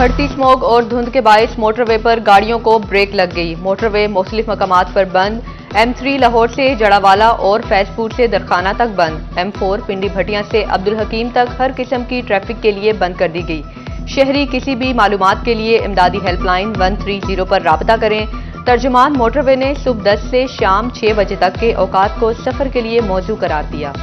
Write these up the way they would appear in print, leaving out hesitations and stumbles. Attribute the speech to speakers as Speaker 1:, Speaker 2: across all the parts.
Speaker 1: बढ़ती स्मोग और धुंध के बायस मोटरवे पर गाड़ियों को ब्रेक लग गई। मोटरवे मुख्तलिफ मकामात पर बंद। M3 लाहौर से जड़ावाला और फैजपुर से दरखाना तक बंद। M4 पिंडी भटियां से अब्दुल हकीम तक हर किस्म की ट्रैफिक के लिए बंद कर दी गई। शहरी किसी भी मालूमात के लिए इमदादी हेल्पलाइन 130 पर राबता करें। तर्जुमान मोटरवे ने सुबह 10 से शाम 6 बजे तक के औकात को सफर के लिए मौजू करार दिया।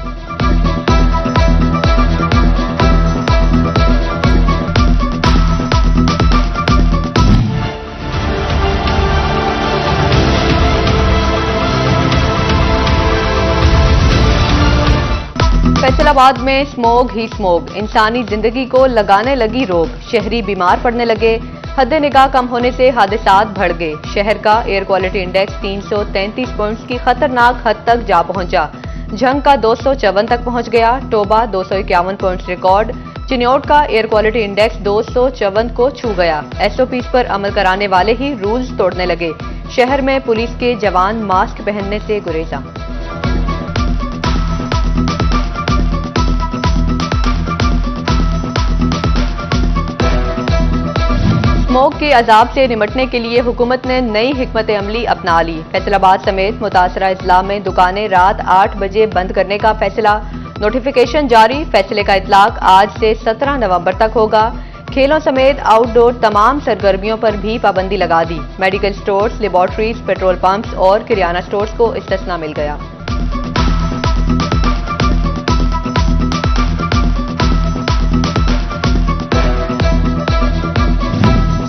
Speaker 1: फैसलाबाद में स्मोग ही स्मोग, इंसानी जिंदगी को लगाने लगी रोक। शहरी बीमार पड़ने लगे। हद निगाह कम होने से हादसात बढ़ गए। शहर का एयर क्वालिटी इंडेक्स 333 पॉइंट्स की खतरनाक हद तक जा पहुंचा। झंग का 254 तक पहुंच गया। Toba 251 points record. चिन्योट का एयर क्वालिटी इंडेक्स 254 को छू गया। SOPs पर अमल कराने वाले ही रूल्स तोड़ने लगे। शहर में पुलिस के जवान मास्क पहनने से गुरेजा। स्मोग के अजाब से निमटने के लिए हुकूमत ने नई हिकमत अमली अपना ली। फैसलाबाद समेत मुतासरा इजला में दुकानें रात 8 बजे बंद करने का फैसला। नोटिफिकेशन जारी। फैसले का इतलाक आज से 17 नवंबर तक होगा। खेलों समेत आउटडोर तमाम सरगर्मियों पर भी पाबंदी लगा दी। Medical stores, laboratories, petrol pumps और किराना स्टोर्स को इस्तिस्ना मिल गया।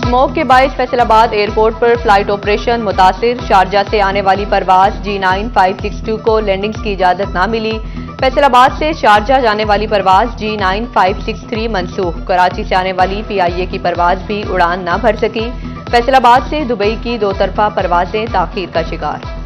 Speaker 1: स्मोग के बायस फैसलाबाद एयरपोर्ट पर फ्लाइट ऑपरेशन मुतासिर। शारजा से आने वाली परवाज G9562 को लैंडिंग्स की इजाजत न मिली। फैसलाबाद से शारजा जाने वाली परवाज G9563 मनसूख। कराची से आने वाली PIA की परवाज भी उड़ान न भर सकी। फैसलाबाद से दुबई की 2 तरफा परवाजें ताखीर का शिकार।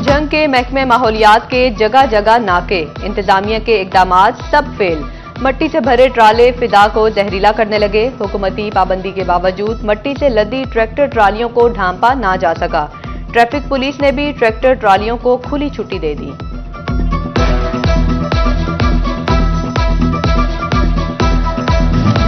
Speaker 1: जंग के महकमे माहौलियात के जगह जगह नाके। इंतजामिया के इकदामात सब फेल। मट्टी से भरे ट्राले फिदा को जहरीला करने लगे। हुकूमती पाबंदी के बावजूद मट्टी से लदी ट्रैक्टर ट्रालियों को ढांपा ना जा सका। ट्रैफिक पुलिस ने भी ट्रैक्टर ट्रालियों को खुली छुट्टी दे दी।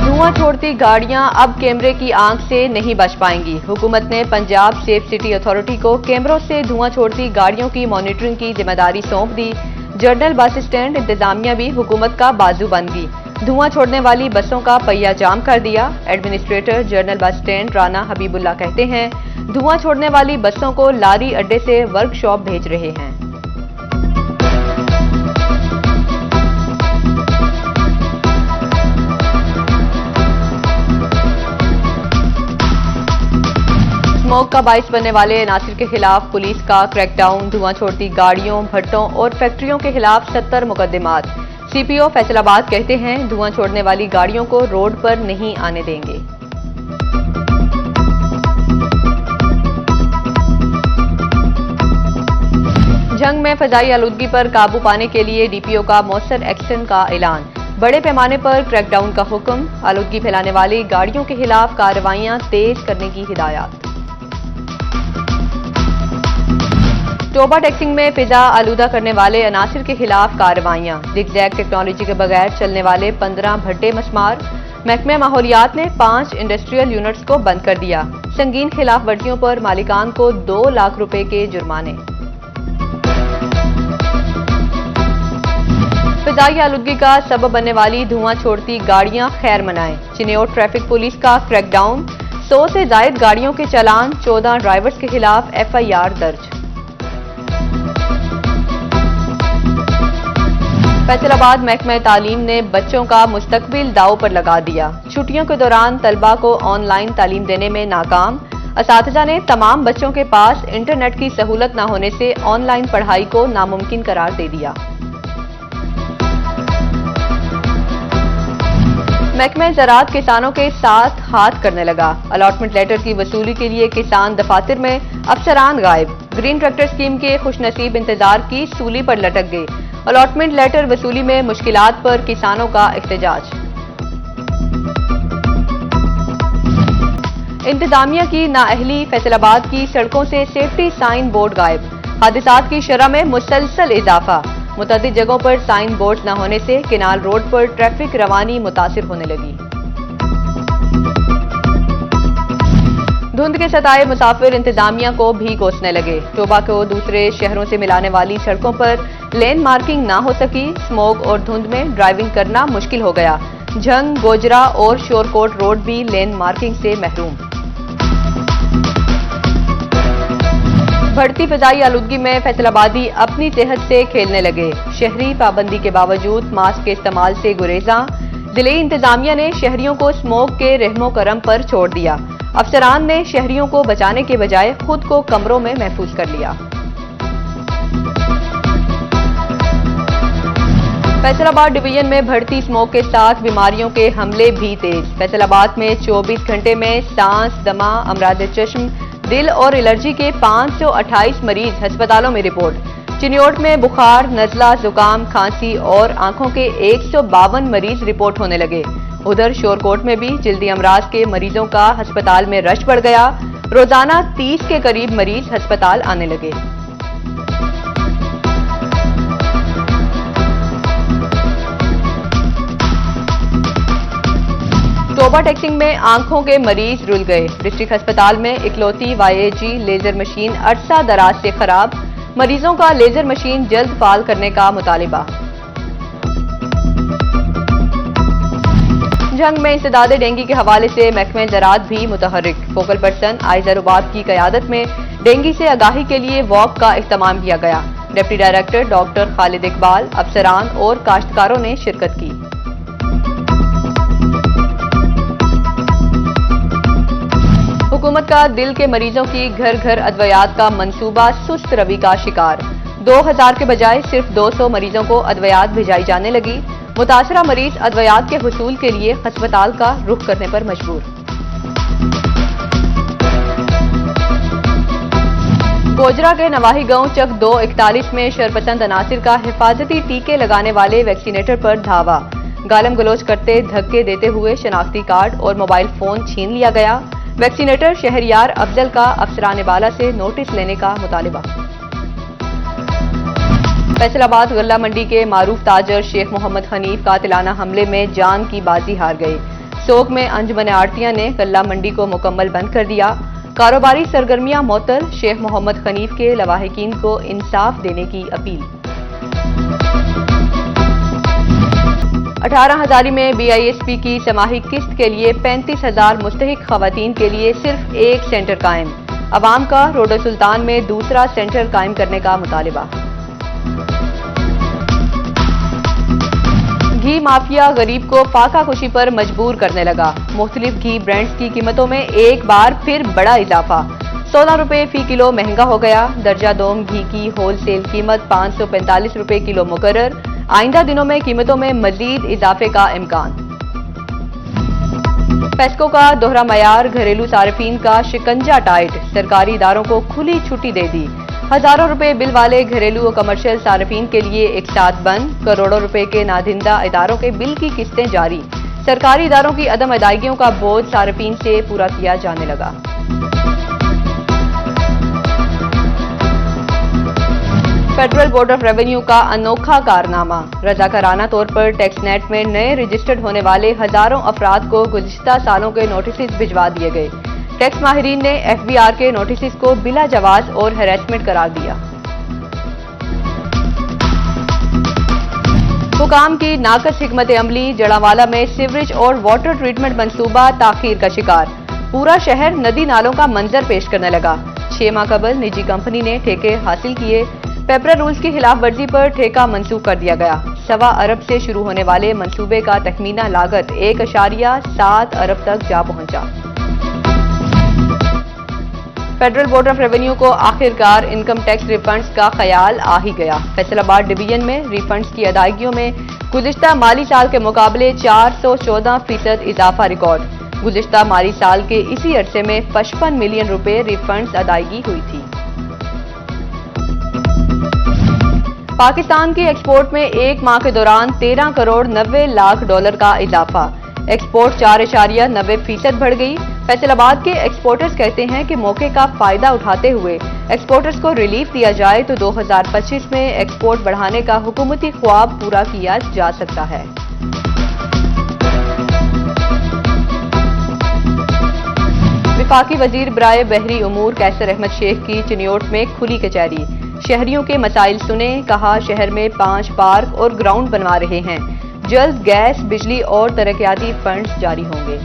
Speaker 1: धुआं छोड़ती गाड़ियां अब कैमरे की आंख से नहीं बच पाएंगी। हुकूमत ने पंजाब सेफ सिटी अथॉरिटी को कैमरों से धुआं छोड़ती गाड़ियों की मॉनिटरिंग की जिम्मेदारी सौंप दी। जनरल बस स्टैंड इंतजामिया भी हुकूमत का बाजू बन गई। धुआं छोड़ने वाली बसों का पहिया जाम कर दिया। Administrator general bus stand Rana Habibullah कहते हैं, धुआं छोड़ने वाली बसों को लारी अड्डे से वर्कशॉप भेज रहे हैं। स्मोग का बाइस बनने वाले अनासिर के खिलाफ पुलिस का क्रैकडाउन। धुआं छोड़ती गाड़ियों, भट्टों और फैक्ट्रियों के खिलाफ 70 मुकदमात। CPO फैसलाबाद कहते हैं, धुआं छोड़ने वाली गाड़ियों को रोड पर नहीं आने देंगे। जंग में फजाई आलूदगी पर काबू पाने के लिए DPO का मौसर एक्शन का ऐलान। बड़े पैमाने पर क्रैकडाउन का हुक्म। आलूदगी फैलाने वाली गाड़ियों के खिलाफ कार्रवाइयां तेज करने की हिदायत। टोबा टैक्सिंग में फिजा आलूदा करने वाले अनासिर के खिलाफ कार्रवाइयां। जिगजैग टेक्नोलॉजी के बगैर चलने वाले 15 भट्टे मस्मार। महकमे माहौलियात ने 5 इंडस्ट्रियल यूनिट्स को बंद कर दिया। संगीन खिलाफ वर्जियों पर मालिकान को 2 लाख रुपए के जुर्माने। फिजाई आलूदगी का सबब बनने वाली धुआं छोड़ती गाड़ियां खैर मनाएं। चिन्योट ट्रैफिक पुलिस का क्रैकडाउन। 100 से जायद गाड़ियों के चालान। 14 ड्राइवर्स के खिलाफ FIR दर्ज। फैसलाबाद महकमा तालीम ने बच्चों का मुस्तकबिल दांव पर लगा दिया। छुट्टियों के दौरान तलबा को ऑनलाइन तालीम देने में नाकाम। असातिज़ा ने तमाम बच्चों के पास इंटरनेट की सहूलत न होने से ऑनलाइन पढ़ाई को नामुमकिन करार दे दिया। महकमा ज़राअत किसानों के साथ हाथ करने लगा। अलॉटमेंट लेटर की वसूली के लिए किसान दफातर में अफसरान गायब। ग्रीन ट्रैक्टर स्कीम के खुशनसीब इंतजार की सूली पर लटक गए। अलॉटमेंट लेटर वसूली में मुश्किलात पर किसानों का एहतजाज। इंतजामिया की नाअहली। फैसलाबाद की सड़कों से सेफ्टी साइन बोर्ड गायब। हादसात की शरह में मुसलसल इजाफा। मुतअद्दिद जगहों पर साइन बोर्ड न होने से केनाल रोड पर ट्रैफिक रवानी मुतासिर होने लगी। धुंध के सताए मुसाफिर इंतजामिया को भी कोसने लगे। टोबा को दूसरे शहरों से मिलाने वाली सड़कों पर लेन मार्किंग ना हो सकी। स्मोग और धुंध में ड्राइविंग करना मुश्किल हो गया। झंग, गोजरा और शोरकोट रोड भी लेन मार्किंग से महरूम। बढ़ती फिजाई आलूदगी में फैसलाबादी अपनी सेहत से खेलने लगे। शहरी पाबंदी के बावजूद मास्क के इस्तेमाल से गुरेजा। जिले इंतजामिया ने शहरियों को स्मोग के रहमो करम पर छोड़ दिया। अफसरान ने शहरियों को बचाने के बजाय खुद को कमरों में महफूज कर लिया। फैसलाबाद डिवीजन में बढ़ती स्मोक के साथ बीमारियों के हमले भी तेज। फैसलाबाद में 24 घंटे में सांस, दमा, अमराद चश्म, दिल और एलर्जी के 528 मरीज अस्पतालों में रिपोर्ट। चिन्योट में बुखार, नजला, जुकाम, खांसी और आंखों के 152 मरीज रिपोर्ट होने लगे। उधर शोरकोट में भी जल्दी अमराज के मरीजों का अस्पताल में रश बढ़ गया। रोजाना 30 के करीब मरीज अस्पताल आने लगे। टोबा टेक्सिंग में आंखों के मरीज रुल गए। डिस्ट्रिक्ट अस्पताल में इकलौती वाईएजी लेजर मशीन अरसा दराज से खराब। मरीजों का लेजर मशीन जल्द फाल करने का मुतालिबा। जंग में इंसदादे डेंगू के हवाले से महकमे ज़राअत भी मुतहर्रिक। फोकल पर्सन आयजा रुबाब की क़यादत में डेंगू से आगाही के लिए वॉक का इख्तिताम किया गया। Deputy director doctor Khalid Iqbal, अफसरान और काश्तकारों ने शिरकत की। हुकूमत का दिल के मरीजों की घर घर अद्वियात का मंसूबा सुस्त रवि का शिकार। 2000 के बजाय सिर्फ 200 मरीजों को अद्वियात भिजाई जाने लगी। मुतासरा मरीज अद्वियात के हुसूल के लिए अस्पताल का रुख करने पर मजबूर। गोजरा के नवाही गांव चक 241 में शरपसंद अनासिर का हिफाजती टीके लगाने वाले वैक्सीनेटर पर धावा। गालम गलोच करते धक्के देते हुए शनाख्ती कार्ड और मोबाइल फोन छीन लिया गया। वैक्सीनेटर शहरियार अफजल का अफसरान बाला से नोटिस लेने का मुतालिबा। फैसलाबाद गल्ला मंडी के मारूफ ताजर शेख मोहम्मद हनीफ कातिलाना हमले में जान की बाजी हार गए। सोग में अंजुमन आड़तियां ने गल्ला मंडी को मुकम्मल बंद कर दिया। कारोबारी सरगर्मियां मुअत्तल। शेख मोहम्मद हनीफ के लवाहिकीन को इंसाफ देने की अपील। 18 हजारी में BISP की समाही किस्त के लिए 35,000 मुस्तहिक खवातीन के लिए सिर्फ एक सेंटर कायम। अवाम का रोडो सुल्तान में दूसरा सेंटर कायम करने का मुतालिबा। घी माफिया गरीब को फाका खुशी पर मजबूर करने लगा। मुख्तलिफ घी ब्रांड्स की कीमतों में एक बार फिर बड़ा इजाफा। 16 रुपए फी किलो महंगा हो गया। दर्जा दोम घी की होलसेल कीमत 545 रुपए किलो मुकर्रर। आइंदा दिनों में कीमतों में मजीद इजाफे का इम्कान। पेस्को का दोहरा मयार, घरेलू सार्फिन का शिकंजा टाइट। सरकारी इदारों को खुली छुट्टी दे दी। हजारों रुपए बिल वाले घरेलू और कमर्शियल सार्फिन के लिए एक साथ बंद। करोड़ों रुपए के नादिंदा इदारों के बिल की किस्तें जारी। सरकारी इदारों की अदम अदायगियों का बोझ सार्फिन से पूरा किया जाने लगा। फेडरल बोर्ड ऑफ रेवेन्यू का अनोखा कारनामा। रजाकाराना तौर पर टैक्स नेट में नए रजिस्टर्ड होने वाले हजारों अफराद को गुज़िश्ता सालों के नोटिस भिजवा दिए गए। टैक्स माहिरीन ने FBR के नोटिस को बिला जवाज और हैरेसमेंट करार दिया। हुकाम की नाकस हिकमत अमली। जड़ावाला में सीवरेज और वाटर ट्रीटमेंट मंसूबा ताखीर का शिकार। पूरा शहर नदी नालों का मंजर पेश करने लगा। 6 माह कबल निजी कंपनी ने ठेके हासिल किए। पेपरा रूल्स की खिलाफ वर्जी पर ठेका मंसूख कर दिया गया। 1.25 अरब से शुरू होने वाले मंसूबे का तखमीना लागत 1.7 अरब तक जा पहुंचा। फेडरल बोर्ड ऑफ रेवेन्यू को आखिरकार इनकम टैक्स रिफंड्स का ख्याल आ ही गया। फैसलाबाद डिवीजन में रिफंड्स की अदायगियों में गुज़िश्ता माली साल के मुकाबले 414% इजाफा रिकॉर्ड। गुज़िश्ता माली साल के इसी अरसे में 55 मिलियन रुपए रिफंड्स अदायगी हुई थी। पाकिस्तान की एक्सपोर्ट में एक माह के दौरान 13 करोड़ 90 लाख डॉलर का इजाफा। एक्सपोर्ट 4.90% बढ़ गई। फैसलाबाद के एक्सपोर्टर्स कहते हैं कि मौके का फायदा उठाते हुए एक्सपोर्टर्स को रिलीफ दिया जाए तो 2025 में एक्सपोर्ट बढ़ाने का हुकूमती ख्वाब पूरा किया जा सकता है। वफाकी वजीर बराए बहरी उमूर कैसर अहमद शेख की चिन्योट में खुली कचहरी। शहरियों के मसाइल सुने, कहा शहर में 5 पार्क और ग्राउंड बनवा रहे हैं, जल्द गैस, बिजली और तरक्याती फंड्स जारी होंगे।